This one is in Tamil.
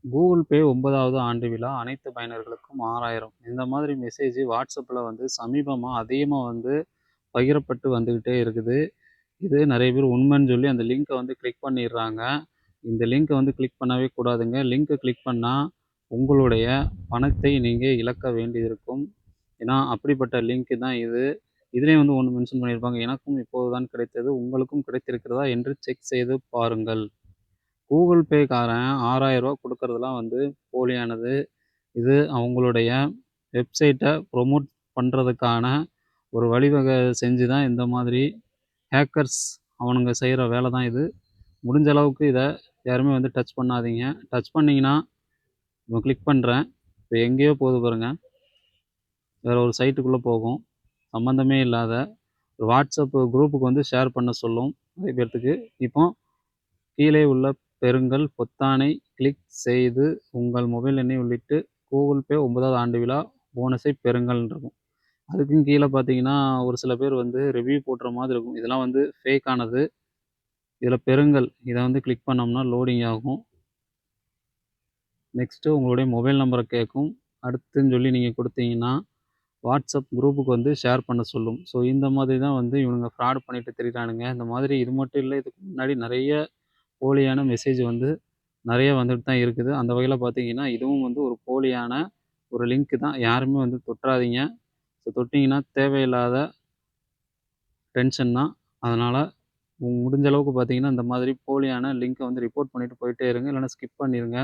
கூகுள் பே 9வது ஆண்டு விழா அனைத்து பயனர்களுக்கும் 6000 இந்த மாதிரி மெசேஜ் வாட்ஸ்அப்பில் வந்து சமீபமாக அதிகமாக வந்து பகிரப்பட்டு வந்துக்கிட்டே இருக்குது. இது நிறைய பேர் உண்மைன்னு சொல்லி அந்த லிங்க்கை வந்து கிளிக் பண்ணிடுறாங்க. இந்த லிங்க்கை வந்து கிளிக் பண்ணவே கூடாதுங்க. லிங்க்கை கிளிக் பண்ணால் உங்களுடைய பணத்தை நீங்கள் இழக்க வேண்டியிருக்கும். ஏன்னா அப்படிப்பட்ட லிங்க் தான் இது. இதுலேயும் வந்து ஒன்று மென்ஷன் பண்ணியிருப்பாங்க, எனக்கும் இப்போது தான் கிடைத்தது, உங்களுக்கும் கிடைத்திருக்கிறதா என்று செக் செய்து பாருங்கள். கூகுள் பேக்காரன் ரூ. 6000 கொடுக்கறதெல்லாம் வந்து போலியானது. இது அவங்களுடைய வெப்சைட்டை ப்ரொமோட் பண்ணுறதுக்கான ஒரு வழிவகை செஞ்சு தான் இந்த மாதிரி ஹேக்கர்ஸ் அவனுங்க செய்கிற வேலை தான் இது. முடிஞ்ச அளவுக்கு இதை யாருமே வந்து டச் பண்ணாதீங்க. டச் பண்ணிங்கன்னா இப்போ கிளிக் பண்ணுறேன், இப்போ எங்கேயோ போகுது பாருங்கள், வேறு ஒரு சைட்டுக்குள்ளே போகும். சம்மந்தமே இல்லாத ஒரு வாட்ஸ்அப் குரூப்புக்கு வந்து ஷேர் பண்ண சொல்லும் நிறைய பேர்த்துக்கு. இப்போ கீழே உள்ள பெறுங்கள் பொத்தானை கிளிக் செய்து உங்கள் மொபைல் எண்ணை உள்ளிட்டு கூகுள் பே 9வது ஆண்டு விழா போனஸை பெறுங்கள்னு இருக்கும். அதுக்கும் கீழே பார்த்தீங்கன்னா ஒரு சில பேர் வந்து ரிவ்யூ போடுற மாதிரி இருக்கும். இதெல்லாம் வந்து ஃபேக்கானது. இதில் பெறுங்கள் இதை வந்து கிளிக் பண்ணோம்னா லோடிங் ஆகும். நெக்ஸ்ட்டு உங்களுடைய மொபைல் நம்பரை கேட்கும். அடுத்துன்னு சொல்லி நீங்கள் கொடுத்தீங்கன்னா வாட்ஸ்அப் குரூப்புக்கு வந்து ஷேர் பண்ண சொல்லும். ஸோ இந்த மாதிரி தான் வந்து இவனுங்க ஃப்ராட் பண்ணிட்டு திரியிறானுங்க. இந்த மாதிரி இது மட்டும் இல்லை, இதுக்கு முன்னாடி நிறைய போலியான மெசேஜ் வந்து நிறைய வந்துட்டு தான் இருக்குது. அந்த வகையில் பார்த்தீங்கன்னா இதுவும் வந்து ஒரு போலியான ஒரு லிங்க் தான். யாருமே வந்து தொட்டுறாதீங்க. ஸோ தொட்டிங்கன்னா தேவையில்லாத டென்ஷன் தான். அதனால் முடிஞ்ச அளவுக்கு பார்த்தீங்கன்னா இந்த மாதிரி போலியான லிங்க்கை வந்து ரிப்போர்ட் பண்ணிட்டு போயிட்டே இருங்க. இல்லைன்னா ஸ்கிப் பண்ணிடுங்க.